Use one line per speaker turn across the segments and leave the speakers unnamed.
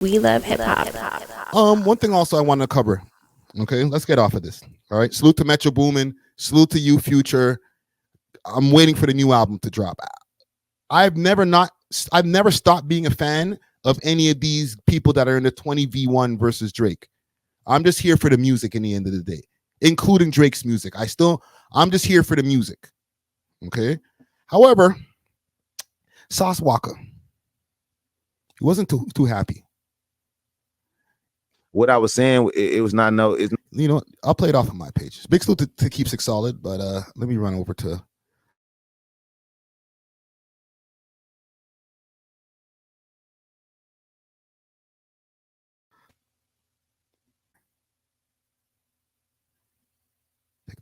We love hip hop.
One thing also I want to cover. Okay, let's get off of this. All right, salute to Metro Boomin, salute to you, Future. I'm waiting for the new album to drop. I've never stopped being a fan of any of these people that are in the 20v1 versus Drake. I'm just here for the music in the end of the day, including Drake's music. I'm just here for the music. Okay. However, Sauce Walker, he wasn't too happy.
What I was saying, it was not no. It's,
you know, I'll play it off on my page. Big salute to Keeps It Solid, but let me run over to.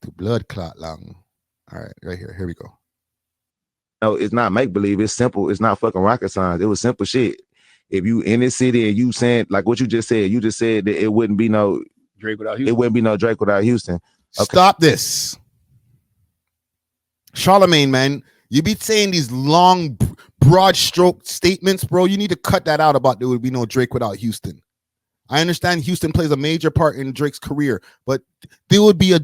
To blood clot long. All right, right here. Here we go.
No, it's not make believe. It's simple. It's not fucking rocket science. It was simple shit. If you in this city and you saying like what you just said that it wouldn't be no
Drake without Houston.
It wouldn't be no Drake without Houston.
Okay. Stop this, Charlemagne, man. You be saying these long, broad stroke statements, bro. You need to cut that out about there would be no Drake without Houston. I understand Houston plays a major part in Drake's career, but there'll be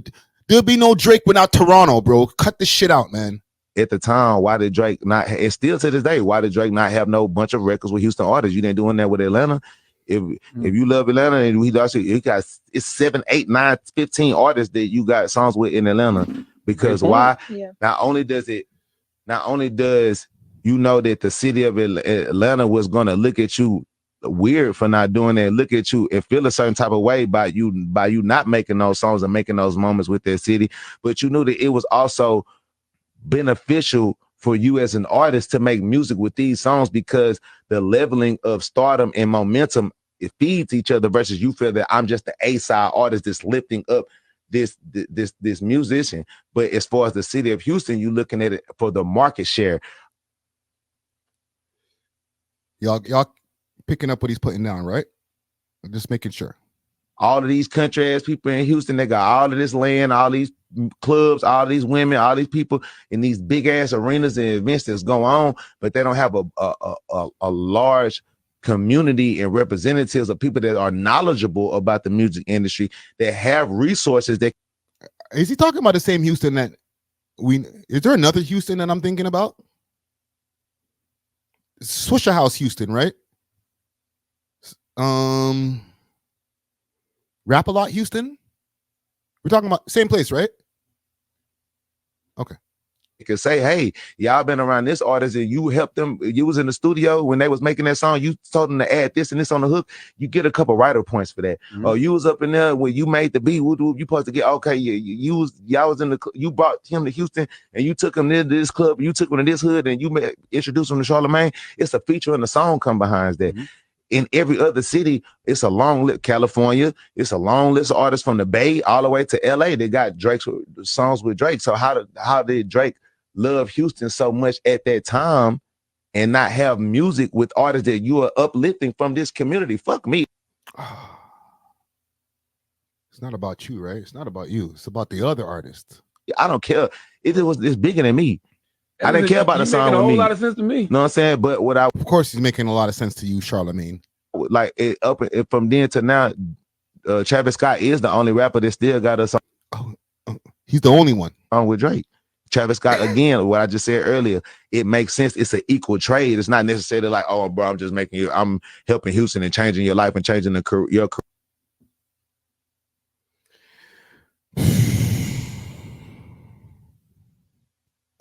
no Drake without Toronto, bro. Cut this shit out, man.
At the time, why did Drake not? And still to this day, why did Drake not have no bunch of records with Houston artists? You didn't doing that with Atlanta. If you love Atlanta, and it's 7, 8, 9, 15 artists that you got songs with in Atlanta. Because why? Yeah. Not only does you know that the city of Atlanta was gonna look at you weird for not doing that, look at you and feel a certain type of way by you not making those songs and making those moments with that city, but you knew that it was also beneficial for you as an artist to make music with these songs because the leveling of stardom and momentum, it feeds each other versus you feel that I'm just the A-side artist that's lifting up this musician. But as far as the city of Houston, you looking at it for the market share.
Y'all picking up what he's putting down, right? I'm just making sure.
All of these country ass people in Houston, they got all of this land, all these clubs, all these women, all these people in these big ass arenas and events that's going on, but they don't have a large community and representatives of people that are knowledgeable about the music industry that have resources. That
is he talking about the same Houston that is there another Houston that I'm thinking about? Swisher House Houston, right? Rap a Lot Houston. We're talking about same place, right? Okay.
You can say, hey, y'all been around this artist and you helped them. You was in the studio when they was making that song. You told them to add this and this on the hook. You get a couple writer points for that. Mm-hmm. Oh, you was up in there when you made the beat. You supposed to get okay. Y'all was in the. You brought him to Houston and you took him to this club. You took him to this hood and you introduced him to Charlemagne. It's a feature in the song come behind that. Mm-hmm. In every other city, it's a long list. California, it's a long list of artists from the Bay all the way to LA. They got Drake's songs with Drake. So how did Drake love Houston so much at that time and not have music with artists that you are uplifting from this community? Fuck me.
It's not about you, right? It's not about you. It's about the other artist.
I don't care. It's bigger than me. I didn't care about the song with me.
Making a whole lot of sense to me.
You know what I'm saying? But
of course, he's making a lot of sense to you, Charlemagne.
Like from then to now, Travis Scott is the only rapper that still got a song.
He's the only one
on with Drake. Travis Scott, again, what I just said earlier, it makes sense. It's an equal trade. It's not necessarily like, oh, bro, I'm helping Houston and changing your life and changing your career.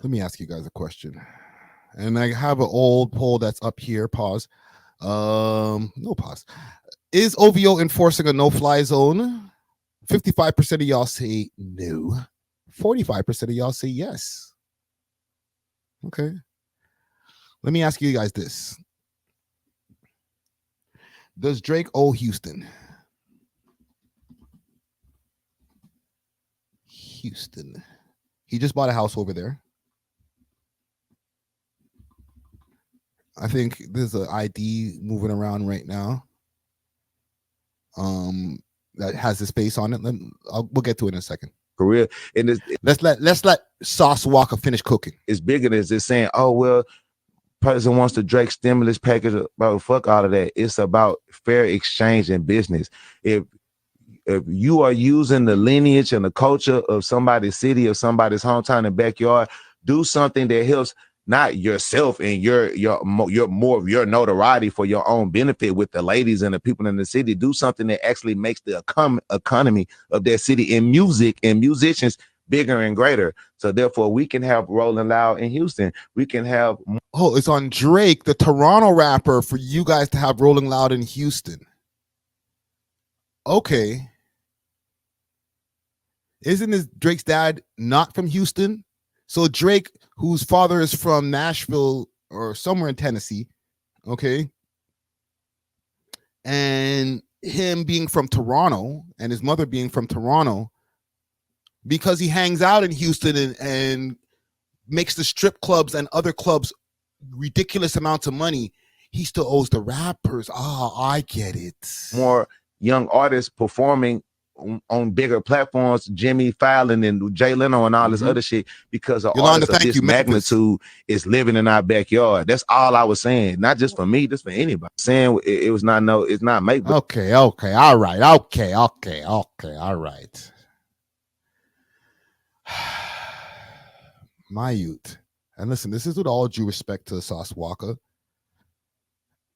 Let me ask you guys a question. And I have an old poll that's up here. Pause. No pause. Is OVO enforcing a no-fly zone? 55% of y'all say no. 45% of y'all say yes. Okay. Let me ask you guys this. Does Drake owe Houston? Houston. He just bought a house over there. I think there's an ID moving around right now. That has the space on it. We'll get to it in a second.
Career and
let's let Sauce Walker finish cooking.
It's bigger than just saying, oh well, person wants the Drake stimulus package, bro, fuck all of that. It's about fair exchange in business. If you are using the lineage and the culture of somebody's city or somebody's hometown and backyard, do something that helps not yourself and your more of your notoriety for your own benefit with the ladies and the people in the city. Do something that actually makes the economy of that city and music and musicians bigger and greater. So therefore, we can have Rolling Loud in Houston. We can have.
Oh, it's on Drake, the Toronto rapper, for you guys to have Rolling Loud in Houston. Okay. Isn't his Drake's dad not from Houston? So Drake, whose father is from Nashville or somewhere in Tennessee, okay, and him being from Toronto and his mother being from Toronto, because he hangs out in Houston and makes the strip clubs and other clubs ridiculous amounts of money, he still owes the rappers. Oh, I get it.
More young artists performing on bigger platforms, Jimmy Fallon and Jay Leno and all this other shit, because an artist of this magnitude is living in our backyard. That's all I was saying. Not just for me, just for anybody. Saying it was not it's not make.
Okay, all right. All right. My youth. And listen, this is with all due respect to Sauce WALKA.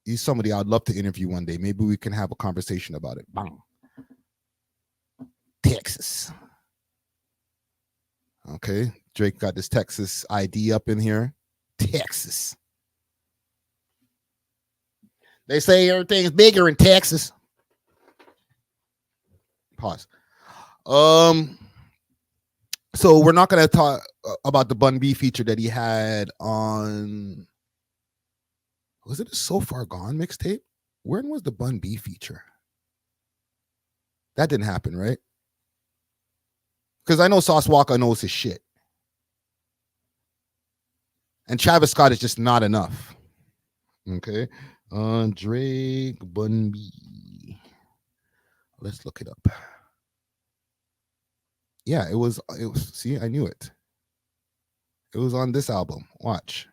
He's somebody I'd love to interview one day. Maybe we can have a conversation about it. Bang. Texas. Okay, Drake got this Texas ID up in here. Texas. They say everything's bigger in Texas. Pause. So we're not going to talk about the Bun B feature that he had on. Was it a So Far Gone mixtape? When was the Bun B feature? That didn't happen, right? Because I know Sauce WALKA knows his shit. And Travis Scott is just not enough. Okay. Drake, Bun B. Let's look it up. Yeah, it was, see, I knew it. It was on this album. Watch.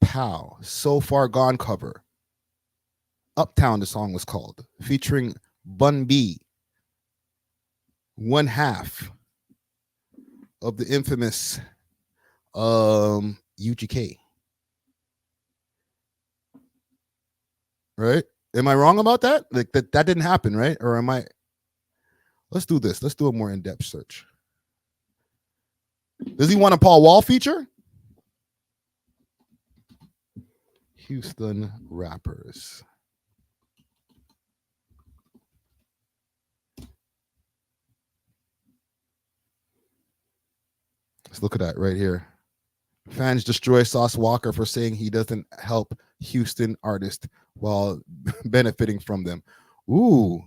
Pow. So Far Gone cover. Uptown, the song was called. Featuring Bun B. One half of the infamous UGK. Right? Am I wrong about that? Like that didn't happen, right? Or am I? Let's do this. Let's do a more in-depth search. Does he want a Paul Wall feature? Houston rappers. Let's look at that right here. Fans destroy Sauce WALKA for saying he doesn't help Houston artists while benefiting from them. Ooh.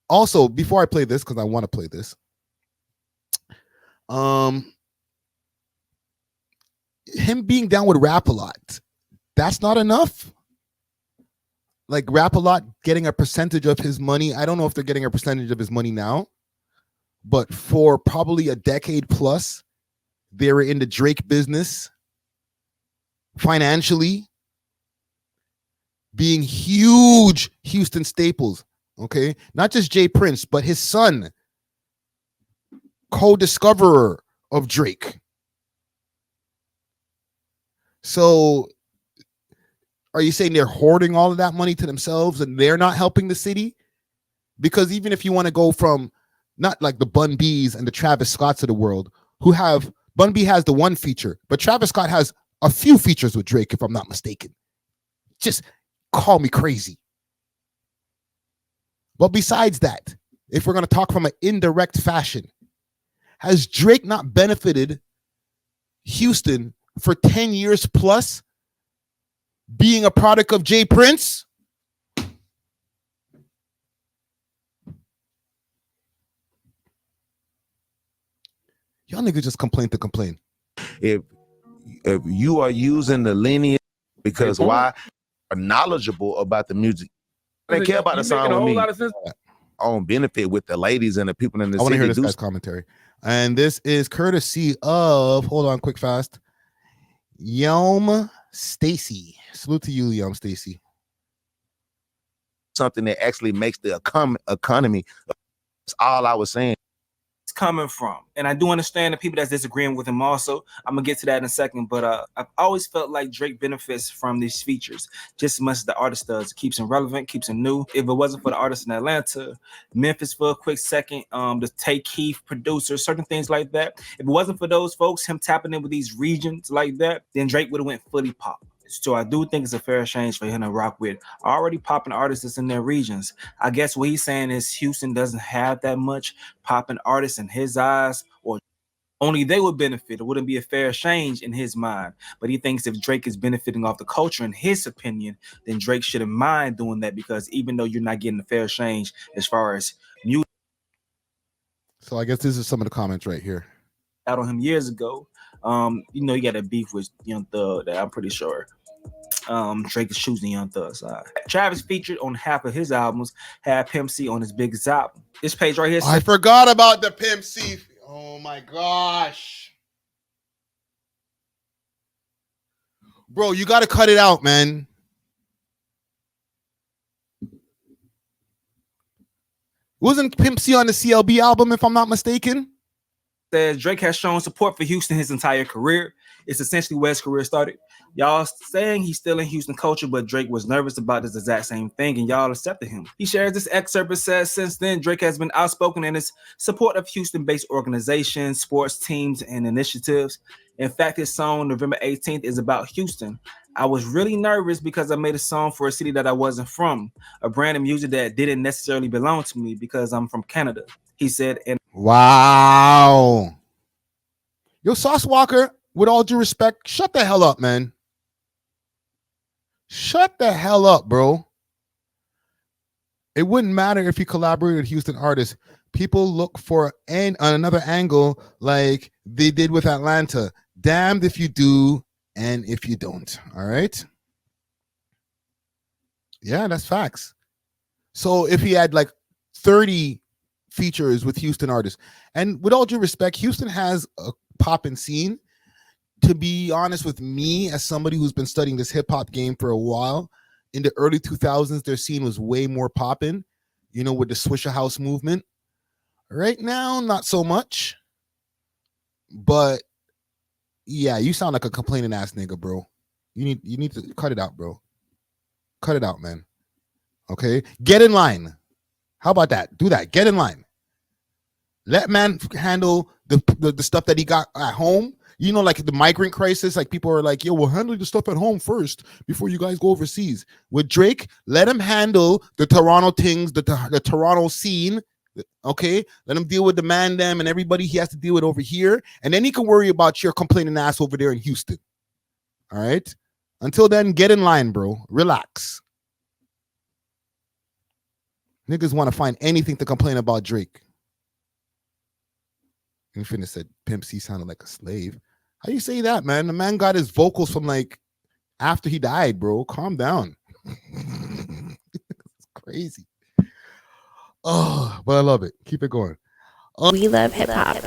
Also, before I play this, because I want to play this, him being down with Rap-A-Lot, that's not enough. Like Rap-A-Lot getting a percentage of his money. I don't know if they're getting a percentage of his money now, but for probably a decade plus, they were in the Drake business financially, being huge Houston staples. Okay, not just Jay Prince, but his son, co-discoverer of Drake. So are you saying they're hoarding all of that money to themselves and they're not helping the city? Because even if you want to go from not like the Bun B's and the Travis Scotts of the world, who have, Bun B has the one feature, but Travis Scott has a few features with Drake, if I'm not mistaken. Just call me crazy. But besides that, if we're going to talk from an indirect fashion, has Drake not benefited Houston for 10 years plus being a product of Jay Prince? Y'all niggas just complain to complain.
If you are using the lineage, because why are knowledgeable about the music, they care about the song with me. On benefit with the ladies and the people in the city.
I want to hear this guy's commentary. And this is courtesy of, hold on, quick fast, Yom Stacy. Salute to you, Yom Stacy.
Something that actually makes the economy. That's all I was saying.
Coming from, and I do understand the people that's disagreeing with him also. I'm gonna get to that in a second, but I've always felt like Drake benefits from these features just as much as the artist does. It keeps him relevant, keeps him new. If it wasn't for the artists in Atlanta, Memphis for a quick second, the Tay Keith producers, certain things like that, if it wasn't for those folks, him tapping in with these regions like that, then Drake would have went fully pop. So I do think it's a fair exchange for him to rock with already popping artists that's in their regions. I guess what he's saying is Houston doesn't have that much popping artists in his eyes, or only they would benefit. It wouldn't be a fair exchange in his mind. But he thinks if Drake is benefiting off the culture, in his opinion, then Drake shouldn't mind doing that, because even though you're not getting a fair exchange as far as music.
So I guess this is some of the comments right here.
Out on him years ago. You got a beef with Young Thug that I'm pretty sure Drake is choosing Young Thug's side. Travis featured on half of his albums, had Pimp C on his biggest album. This page right here.
I forgot about the Pimp C. Oh my gosh. Bro, you got to cut it out, man. Wasn't Pimp C on the CLB album, if I'm not mistaken?
Says Drake has shown support for Houston his entire career. It's essentially where his career started. Y'all saying he's still in Houston culture, but Drake was nervous about this exact same thing, and y'all accepted him. He shares this excerpt and says, since then, Drake has been outspoken in his support of Houston-based organizations, sports teams, and initiatives. In fact, his song, November 18th, is about Houston. I was really nervous because I made a song for a city that I wasn't from, a brand of music that didn't necessarily belong to me because I'm from Canada. He said, and
wow. Yo, Sauce Walker, with all due respect, shut the hell up, man. Shut the hell up, bro. It wouldn't matter if he collaborated with Houston artists. People look for another angle like they did with Atlanta. Damned if you do and if you don't. All right? Yeah, that's facts. So if he had like 30 features with Houston artists, and with all due respect, Houston has a poppin' scene. To be honest with me, as somebody who's been studying this hip-hop game for a while, in the early 2000s, their scene was way more poppin', with the Swisher House movement. Right now, not so much. But yeah, you sound like a complaining ass nigga, bro. You need to cut it out, bro. Cut it out, man. Okay? Get in line. How about that? Do that. Get in line. Let man handle the stuff that he got at home. Like the migrant crisis, like people are like, yo, we'll handle the stuff at home first before you guys go overseas. With Drake, let him handle the Toronto things, the Toronto scene. Okay, let him deal with the man, them, and everybody he has to deal with over here, and then he can worry about your complaining ass over there in Houston. All right. Until then, get in line, bro. Relax. Niggas want to find anything to complain about Drake. Infinite said Pimp C sounded like a slave. How you say that, man? The man got his vocals from like after he died, bro. Calm down. It's crazy. Oh, but I love it. Keep it going.
We love hip hop.